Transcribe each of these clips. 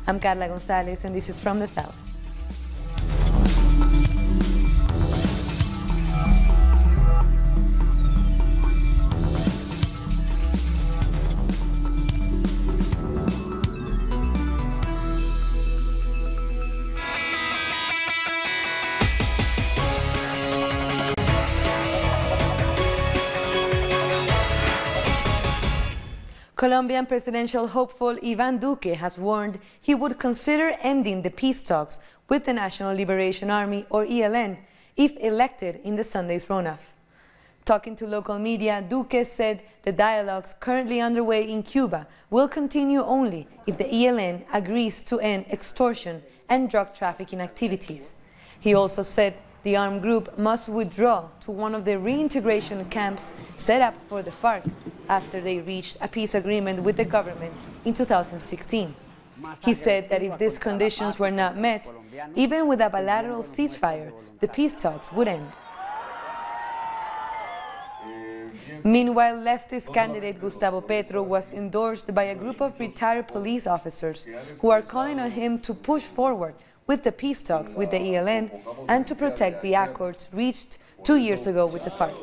I'm Carla Gonzalez, and this is From the South. Colombian presidential hopeful Ivan Duque has warned he would consider ending the peace talks with the National Liberation Army, or ELN, if elected in the Sunday's runoff. Talking to local media, Duque said the dialogues currently underway in Cuba will continue only if the ELN agrees to end extortion and drug trafficking activities. He also said the armed group must withdraw to one of the reintegration camps set up for the FARC after they reached a peace agreement with the government in 2016. He said that if these conditions were not met, even with a bilateral ceasefire, the peace talks would end. Meanwhile, leftist candidate Gustavo Petro was endorsed by a group of retired police officers who are calling on him to push forward with the peace talks with the ELN and to protect the accords reached 2 years ago with the FARC.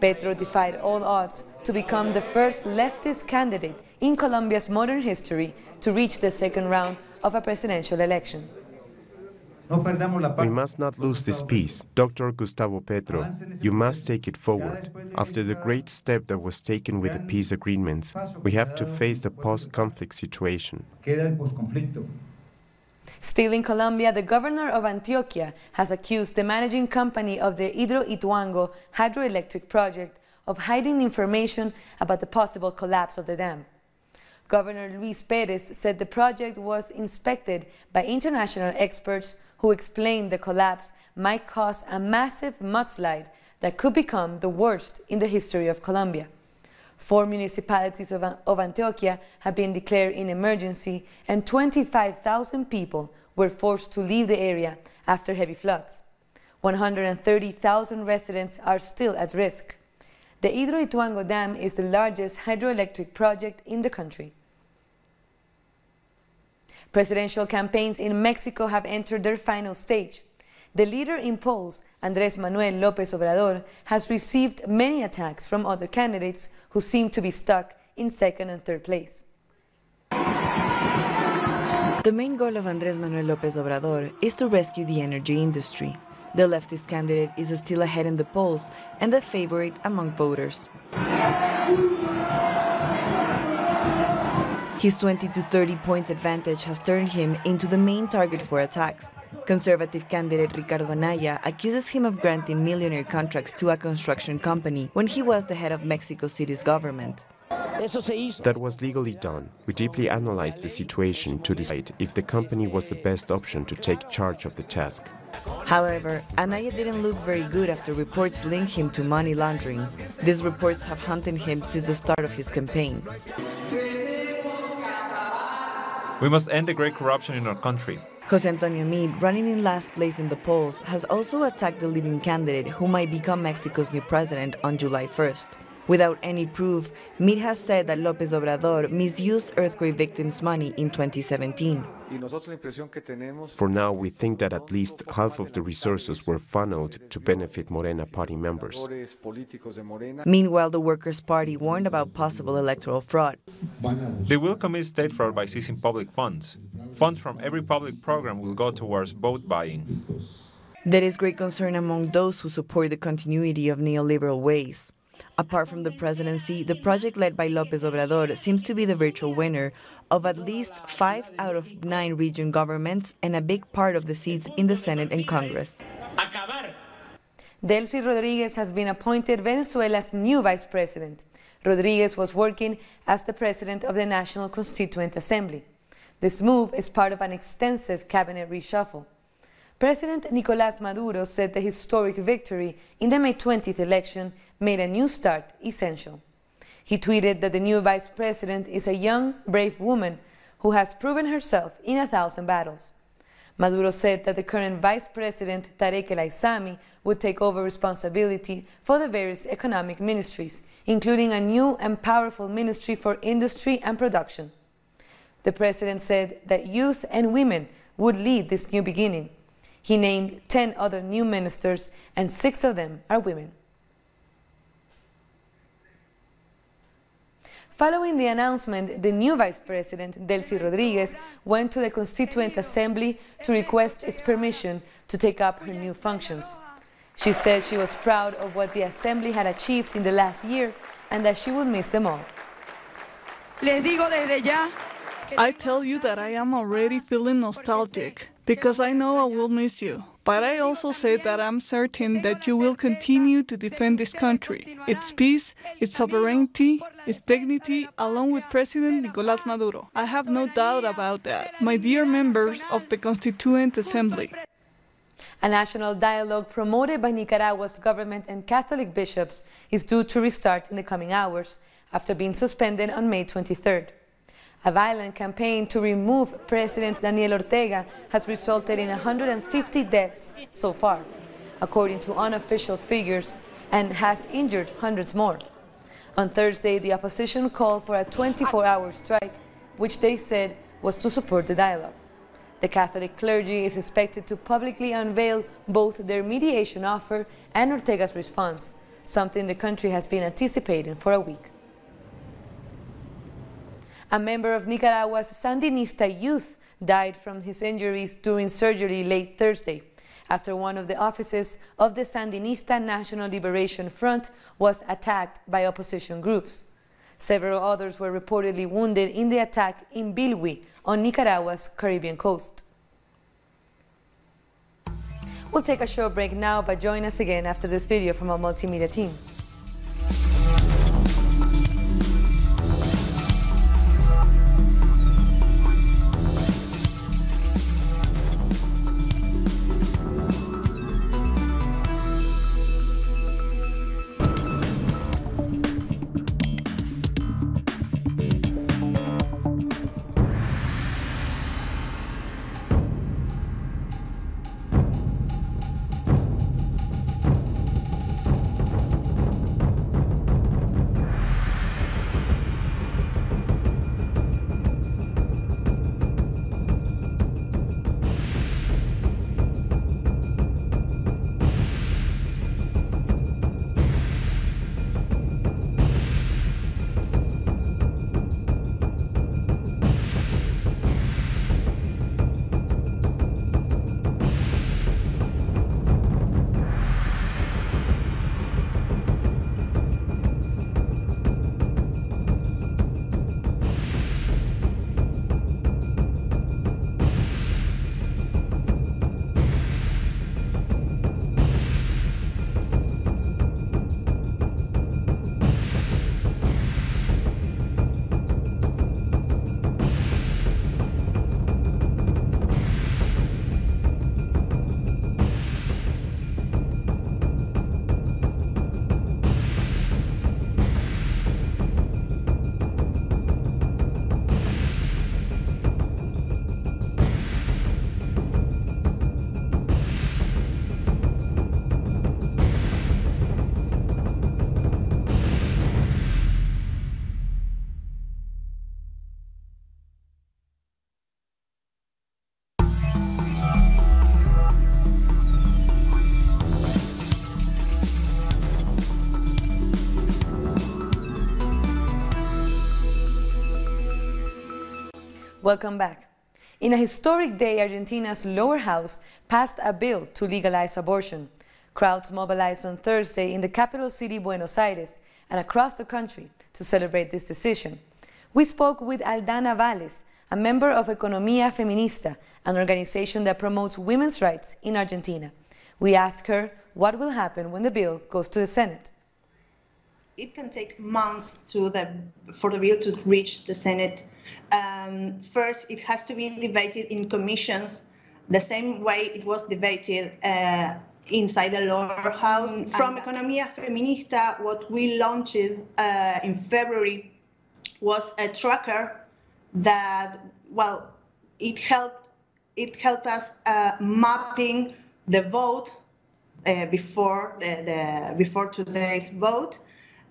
Petro defied all odds to become the first leftist candidate in Colombia's modern history to reach the second round of a presidential election. We must not lose this peace. Dr. Gustavo Petro, you must take it forward. After the great step that was taken with the peace agreements, we have to face the post-conflict situation. Still in Colombia, the governor of Antioquia has accused the managing company of the Hidroituango hydroelectric project of hiding information about the possible collapse of the dam. Governor Luis Pérez said the project was inspected by international experts who explained the collapse might cause a massive mudslide that could become the worst in the history of Colombia. 4 municipalities of Antioquia have been declared in emergency, and 25,000 people were forced to leave the area after heavy floods. 130,000 residents are still at risk. The Hidroituango Dam is the largest hydroelectric project in the country. Presidential campaigns in Mexico have entered their final stage. The leader in polls, Andrés Manuel López Obrador, has received many attacks from other candidates who seem to be stuck in second and third place. The main goal of Andrés Manuel López Obrador is to rescue the energy industry. The leftist candidate is still ahead in the polls and the favorite among voters. His 20 to 30 points advantage has turned him into the main target for attacks. Conservative candidate Ricardo Anaya accuses him of granting millionaire contracts to a construction company when he was the head of Mexico City's government. That was legally done. We deeply analyzed the situation to decide if the company was the best option to take charge of the task. However, Anaya didn't look very good after reports link him to money laundering. These reports have haunted him since the start of his campaign. We must end the great corruption in our country. José Antonio Meade, running in last place in the polls, has also attacked the leading candidate who might become Mexico's new president on July 1st. Without any proof, Meade has said that López Obrador misused earthquake victims' money in 2017. For now, we think that at least half of the resources were funneled to benefit Morena party members. Meanwhile, the Workers' Party warned about possible electoral fraud. They will commit state fraud by seizing public funds. Funds from every public program will go towards vote buying. There is great concern among those who support the continuity of neoliberal ways. Apart from the presidency, the project led by López Obrador seems to be the virtual winner of at least 5 out of 9 region governments and a big part of the seats in the Senate and Congress. Delcy Rodriguez has been appointed Venezuela's new vice president. Rodriguez was working as the president of the National Constituent Assembly. This move is part of an extensive cabinet reshuffle. President Nicolás Maduro said the historic victory in the May 20th election made a new start essential. He tweeted that the new vice president is a young, brave woman who has proven herself in 1,000 battles. Maduro said that the current vice president, Tarek El Aissami, would take over responsibility for the various economic ministries, including a new and powerful ministry for industry and production. The president said that youth and women would lead this new beginning. He named 10 other new ministers, and 6 of them are women. Following the announcement, the new Vice President, Delcy Rodriguez, went to the Constituent Assembly to request its permission to take up her new functions. She said she was proud of what the Assembly had achieved in the last year and that she would miss them all. I tell you that I am already feeling nostalgic, because I know I will miss you. But I also say that I'm certain that you will continue to defend this country, its peace, its sovereignty, its dignity, along with President Nicolás Maduro. I have no doubt about that. My dear members of the Constituent Assembly. A national dialogue promoted by Nicaragua's government and Catholic bishops is due to restart in the coming hours, after being suspended on May 23rd. A violent campaign to remove President Daniel Ortega has resulted in 150 deaths so far, according to unofficial figures, and has injured hundreds more. On Thursday, the opposition called for a 24-hour strike, which they said was to support the dialogue. The Catholic clergy is expected to publicly unveil both their mediation offer and Ortega's response, something the country has been anticipating for a week. A member of Nicaragua's Sandinista youth died from his injuries during surgery late Thursday, after one of the offices of the Sandinista National Liberation Front was attacked by opposition groups. Several others were reportedly wounded in the attack in Bilwi, on Nicaragua's Caribbean coast. We'll take a short break now, but join us again after this video from our multimedia team. Welcome back. In a historic day, Argentina's lower house passed a bill to legalize abortion. Crowds mobilized on Thursday in the capital city, Buenos Aires, and across the country to celebrate this decision. We spoke with Aldana Valles, a member of Economía Feminista, an organization that promotes women's rights in Argentina. We asked her what will happen when the bill goes to the Senate. It can take months for the bill to reach the Senate. First, it has to be debated in commissions, the same way it was debated inside the lower house. From Economía Feminista, what we launched in February was a tracker that, well, it helped us mapping the vote before today's vote.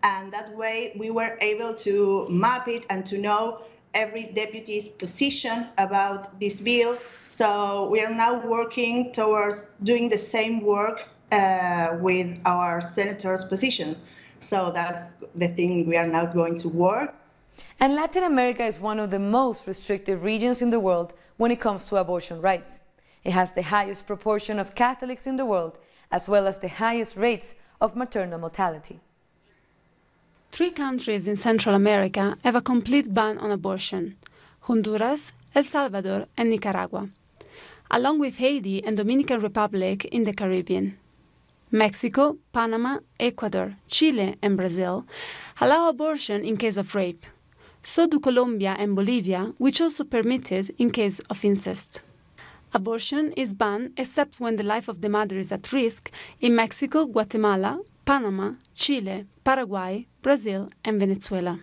And that way we were able to map it and to know every deputy's position about this bill. So we are now working towards doing the same work with our senators' positions. So that's the thing we are now going to work. And Latin America is one of the most restrictive regions in the world when it comes to abortion rights. It has the highest proportion of Catholics in the world, as well as the highest rates of maternal mortality. 3 countries in Central America have a complete ban on abortion: Honduras, El Salvador, and Nicaragua, along with Haiti and Dominican Republic in the Caribbean. Mexico, Panama, Ecuador, Chile, and Brazil allow abortion in case of rape. So do Colombia and Bolivia, which also permit it in case of incest. Abortion is banned except when the life of the mother is at risk in Mexico, Guatemala, Panama, Chile, Paraguay, Brazil, and Venezuela.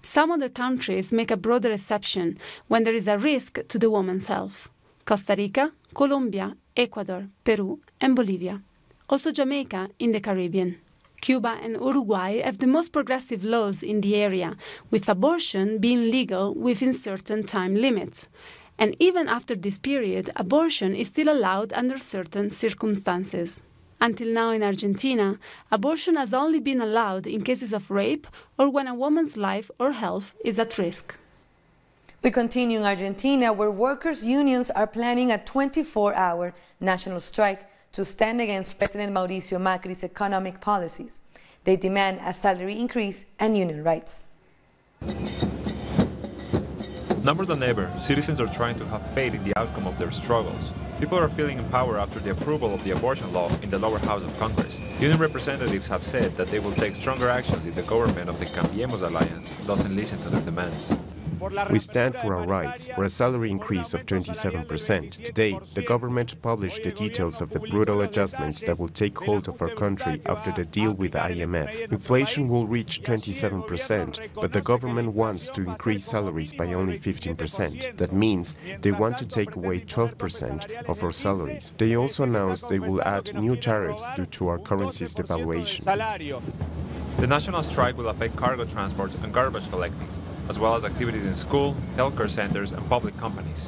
Some other countries make a broader exception when there is a risk to the woman's health: Costa Rica, Colombia, Ecuador, Peru, and Bolivia. Also Jamaica in the Caribbean. Cuba and Uruguay have the most progressive laws in the area, with abortion being legal within certain time limits. And even after this period, abortion is still allowed under certain circumstances. Until now in Argentina, abortion has only been allowed in cases of rape or when a woman's life or health is at risk. We continue in Argentina, where workers' unions are planning a 24-hour national strike to stand against President Mauricio Macri's economic policies. They demand a salary increase and union rights. Number than ever, citizens are trying to have faith in the outcome of their struggles. People are feeling empowered after the approval of the abortion law in the lower house of Congress. Union representatives have said that they will take stronger actions if the government of the Cambiemos alliance doesn't listen to their demands. We stand for our rights, for a salary increase of 27%. Today, the government published the details of the brutal adjustments that will take hold of our country after the deal with the IMF. Inflation will reach 27%, but the government wants to increase salaries by only 15%. That means they want to take away 12% of our salaries. They also announced they will add new tariffs due to our currency's devaluation. The national strike will affect cargo transport and garbage collecting, as well as activities in school, healthcare centers, and public companies.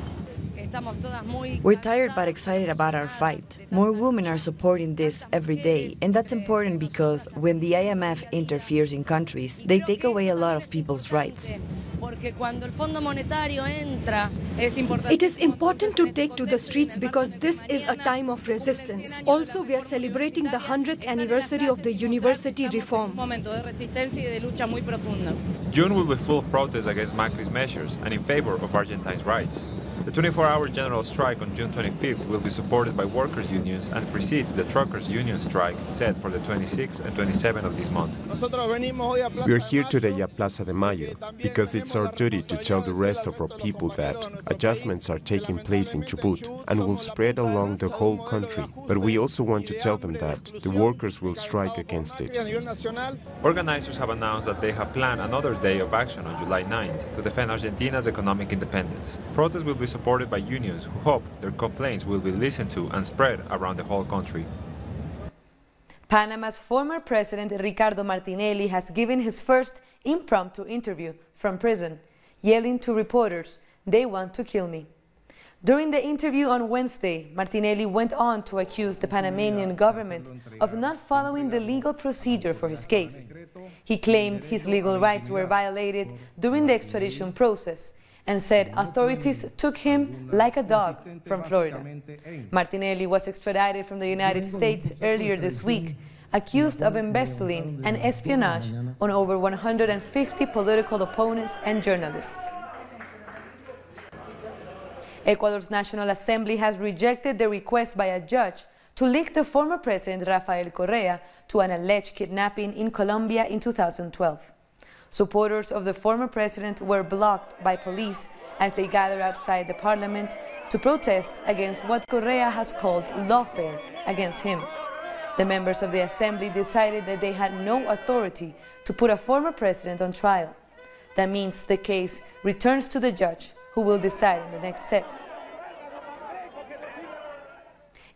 We're tired but excited about our fight. More women are supporting this every day, and that's important because when the IMF interferes in countries, they take away a lot of people's rights. It is important to take to the streets because this is a time of resistance. Also, we are celebrating the 100th anniversary of the university reform. June will be full of protests against Macri's measures and in favor of Argentines' rights. The 24-hour general strike on June 25th will be supported by workers' unions and precedes the truckers' union strike set for the 26th and 27th of this month. We are here today at Plaza de Mayo because it's our duty to tell the rest of our people that adjustments are taking place in Chubut and will spread along the whole country. But we also want to tell them that the workers will strike against it. Organizers have announced that they have planned another day of action on July 9th to defend Argentina's economic independence. Protests will be supported by unions who hope their complaints will be listened to and spread around the whole country. Panama's former president Ricardo Martinelli has given his first impromptu interview from prison, yelling to reporters, "They want to kill me." During the interview on Wednesday, Martinelli went on to accuse the Panamanian government of not following the legal procedure for his case. He claimed his legal rights were violated during the extradition process and said authorities took him like a dog from Florida. Martinelli was extradited from the United States earlier this week, accused of embezzling and espionage on over 150 political opponents and journalists. Ecuador's National Assembly has rejected the request by a judge to link the former president Rafael Correa to an alleged kidnapping in Colombia in 2012. Supporters of the former president were blocked by police as they gathered outside the parliament to protest against what Correa has called lawfare against him. The members of the assembly decided that they had no authority to put a former president on trial. That means the case returns to the judge, who will decide on the next steps.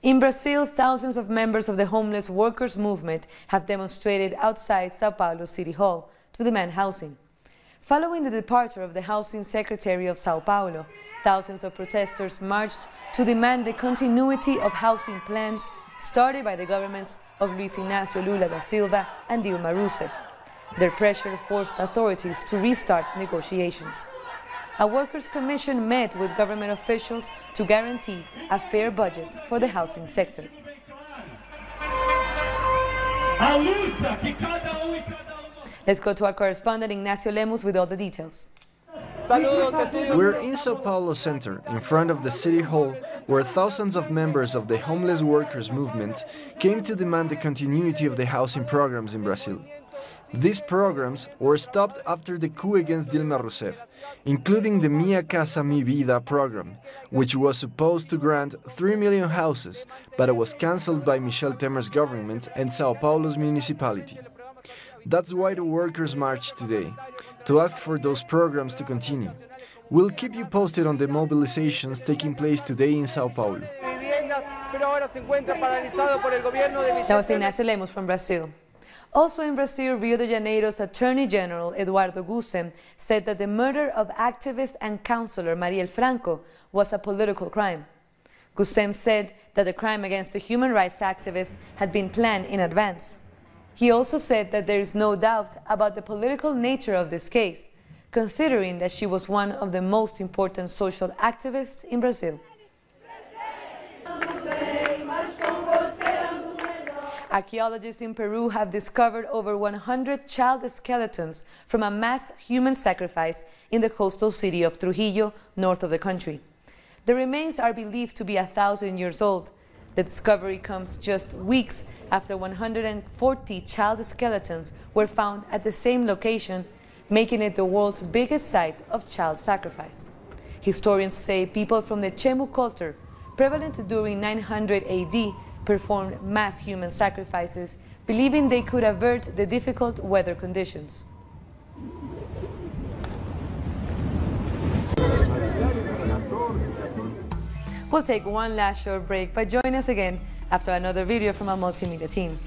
In Brazil, thousands of members of the homeless workers movement have demonstrated outside Sao Paulo City Hall to demand housing. Following the departure of the Housing Secretary of Sao Paulo, thousands of protesters marched to demand the continuity of housing plans started by the governments of Luis Ignacio Lula da Silva and Dilma Rousseff. Their pressure forced authorities to restart negotiations. A workers' commission met with government officials to guarantee a fair budget for the housing sector. Let's go to our correspondent Ignacio Lemus with all the details. We're in Sao Paulo Center, in front of the City Hall, where thousands of members of the homeless workers movement came to demand the continuity of the housing programs in Brazil. These programs were stopped after the coup against Dilma Rousseff, including the Minha Casa Mi Vida program, which was supposed to grant 3 million houses, but it was cancelled by Michel Temer's government and Sao Paulo's municipality. That's why the workers marched today, to ask for those programs to continue. We'll keep you posted on the mobilizations taking place today in Sao Paulo. That was Ignacio Lemos from Brazil. Also in Brazil, Rio de Janeiro's Attorney General Eduardo Gussem said that the murder of activist and counselor Mariel Franco was a political crime. Gussem said that the crime against the human rights activist had been planned in advance. He also said that there is no doubt about the political nature of this case, considering that she was one of the most important social activists in Brazil. Archaeologists in Peru have discovered over 100 child skeletons from a mass human sacrifice in the coastal city of Trujillo, north of the country. The remains are believed to be 1,000 years old. The discovery comes just weeks after 140 child skeletons were found at the same location, making it the world's biggest site of child sacrifice. Historians say people from the Chemu culture, prevalent during 900 AD, performed mass human sacrifices, believing they could avert the difficult weather conditions. We'll take one last short break, but join us again after another video from our multimedia team.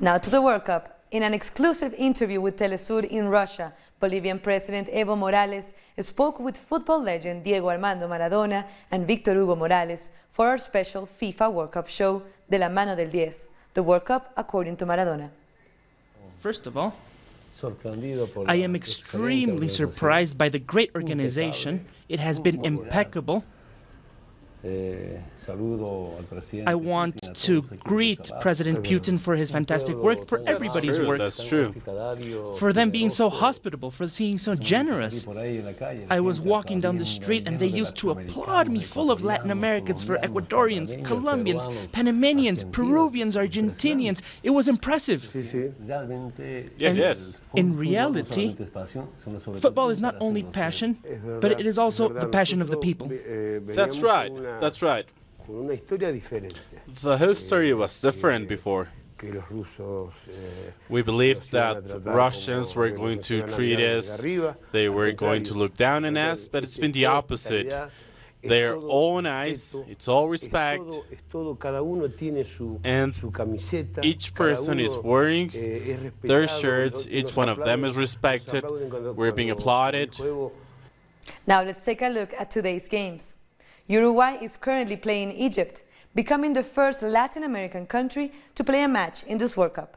Now to the World Cup. In an exclusive interview with Telesur in Russia, Bolivian President Evo Morales spoke with football legend Diego Armando Maradona and Víctor Hugo Morales for our special FIFA World Cup show, De la Mano del 10, the World Cup according to Maradona. First of all, I am extremely surprised by the great organization. It has been impeccable. I want to greet President Putin for his fantastic work, for everybody's work. That's true. For them being so hospitable, for being so generous. I was walking down the street and they used to applaud me, full of Latin Americans, for Ecuadorians, Colombians, Panamanians, Peruvians, Argentinians. It was impressive. Yes. In reality, football is not only passion, but it is also the passion of the people. That's right. That's right. The history was different before. We believed that Russians were going to treat us, they were going to look down on us, but it's been the opposite. They're all nice, it's all respect, and each person is wearing their shirts, each one of them is respected, we're being applauded. Now let's take a look at today's games. Uruguay is currently playing Egypt, becoming the first Latin American country to play a match in this World Cup.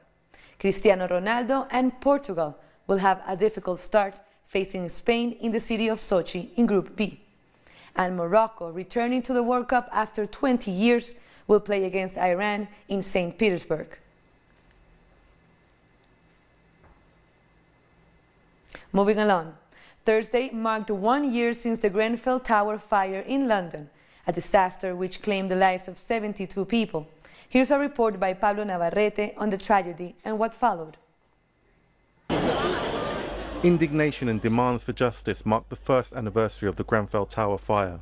Cristiano Ronaldo and Portugal will have a difficult start facing Spain in the city of Sochi in Group B. And Morocco, returning to the World Cup after 20 years, will play against Iran in St. Petersburg. Moving along. Thursday marked 1 year since the Grenfell Tower fire in London, a disaster which claimed the lives of 72 people. Here's a report by Pablo Navarrete on the tragedy and what followed. Indignation and demands for justice marked the first anniversary of the Grenfell Tower fire,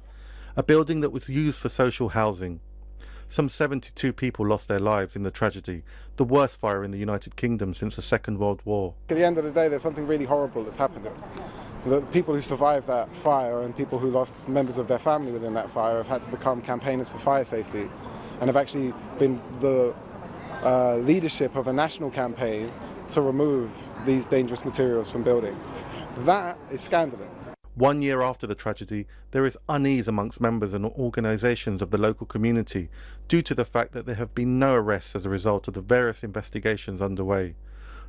a building that was used for social housing. Some 72 people lost their lives in the tragedy, the worst fire in the United Kingdom since the Second World War. At the end of the day, there's something really horrible that's happened. The people who survived that fire and people who lost members of their family within that fire have had to become campaigners for fire safety and have actually been the leadership of a national campaign to remove these dangerous materials from buildings. That is scandalous. 1 year after the tragedy, there is unease amongst members and organisations of the local community due to the fact that there have been no arrests as a result of the various investigations underway.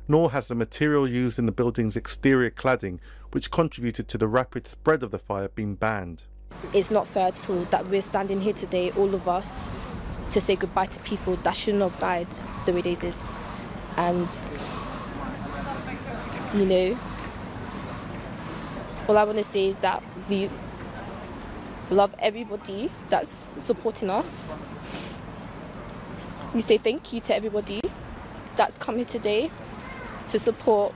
Nor has the material used in the building's exterior cladding, which contributed to the rapid spread of the fire, been banned. It's not fair at all that we're standing here today, all of us, to say goodbye to people that shouldn't have died the way they did. And, you know, all I want to say is that we love everybody that's supporting us. We say thank you to everybody that's come here today to support.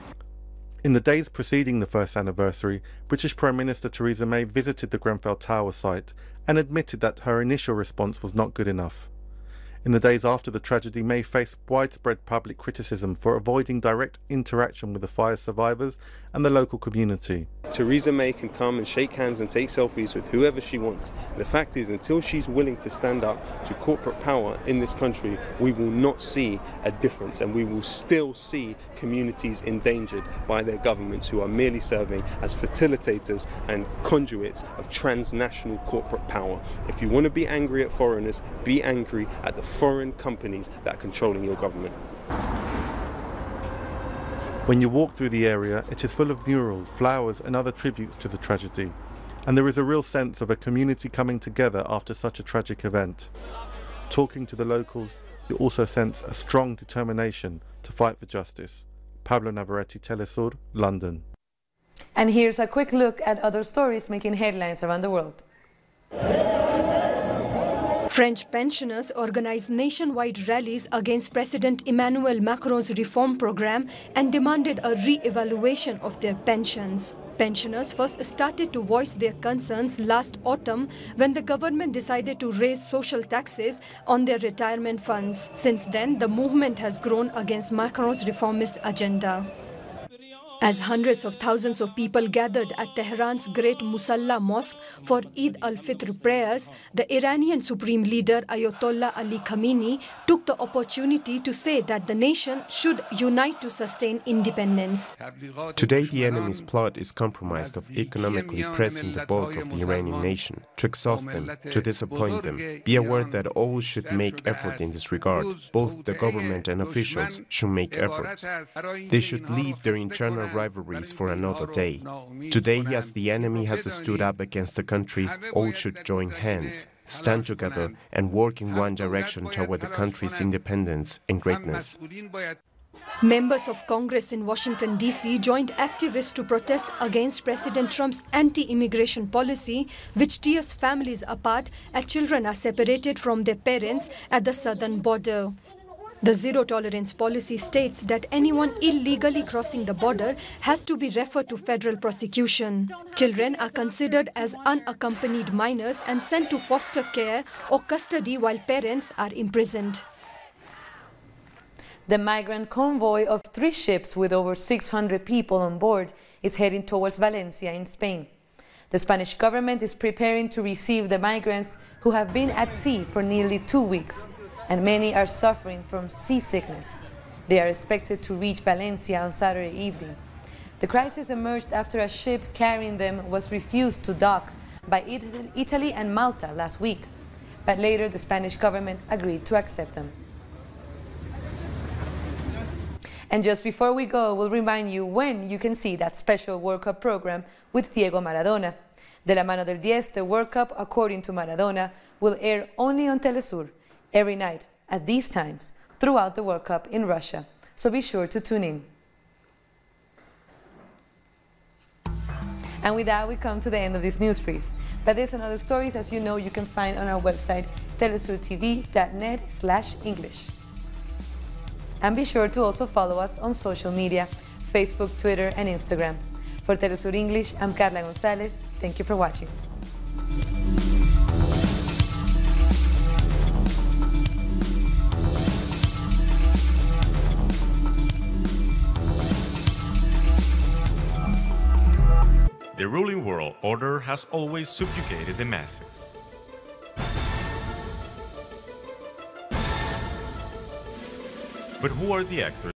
In the days preceding the first anniversary, British Prime Minister Theresa May visited the Grenfell Tower site and admitted that her initial response was not good enough. In the days after the tragedy, May faced widespread public criticism for avoiding direct interaction with the fire survivors and the local community. Theresa May can come and shake hands and take selfies with whoever she wants. The fact is, until she's willing to stand up to corporate power in this country, we will not see a difference, and we will still see communities endangered by their governments who are merely serving as facilitators and conduits of transnational corporate power. If you want to be angry at foreigners, be angry at the foreign companies that are controlling your government. When you walk through the area, it is full of murals, flowers and other tributes to the tragedy, and there is a real sense of a community coming together after such a tragic event. Talking to the locals, you also sense a strong determination to fight for justice. Pablo Navarrete, Telesur, London. And here's a quick look at other stories making headlines around the world. French pensioners organized nationwide rallies against President Emmanuel Macron's reform program and demanded a re-evaluation of their pensions. Pensioners first started to voice their concerns last autumn when the government decided to raise social taxes on their retirement funds. Since then, the movement has grown against Macron's reformist agenda. As hundreds of thousands of people gathered at Tehran's Great Musalla Mosque for Eid al-Fitr prayers, the Iranian Supreme Leader Ayatollah Ali Khamenei took the opportunity to say that the nation should unite to sustain independence. Today the enemy's plot is compromised of economically pressing the bulk of the Iranian nation, to exhaust them, to disappoint them. Be aware that all should make effort in this regard. Both the government and officials should make efforts. They should leave their internal our rivalries for another day. Today, as the enemy has stood up against the country, all should join hands, stand together, and work in one direction toward the country's independence and greatness. Members of Congress in Washington, D.C. joined activists to protest against President Trump's anti-immigration policy, which tears families apart as children are separated from their parents at the southern border. The zero-tolerance policy states that anyone illegally crossing the border has to be referred to federal prosecution. Children are considered as unaccompanied minors and sent to foster care or custody while parents are imprisoned. The migrant convoy of 3 ships with over 600 people on board is heading towards Valencia in Spain. The Spanish government is preparing to receive the migrants who have been at sea for nearly 2 weeks, and many are suffering from seasickness. They are expected to reach Valencia on Saturday evening. The crisis emerged after a ship carrying them was refused to dock by Italy and Malta last week, but later the Spanish government agreed to accept them. And just before we go, we'll remind you when you can see that special World Cup program with Diego Maradona. De la mano del 10, the World Cup, according to Maradona, will air only on Telesur every night at these times throughout the World Cup in Russia. So be sure to tune in. And with that, we come to the end of this news brief. But this and other stories, as you know, you can find on our website, telesurtv.net/English. And be sure to also follow us on social media, Facebook, Twitter, and Instagram. For Telesur English, I'm Carla Gonzalez. Thank you for watching. The ruling world order has always subjugated the masses. But who are the actors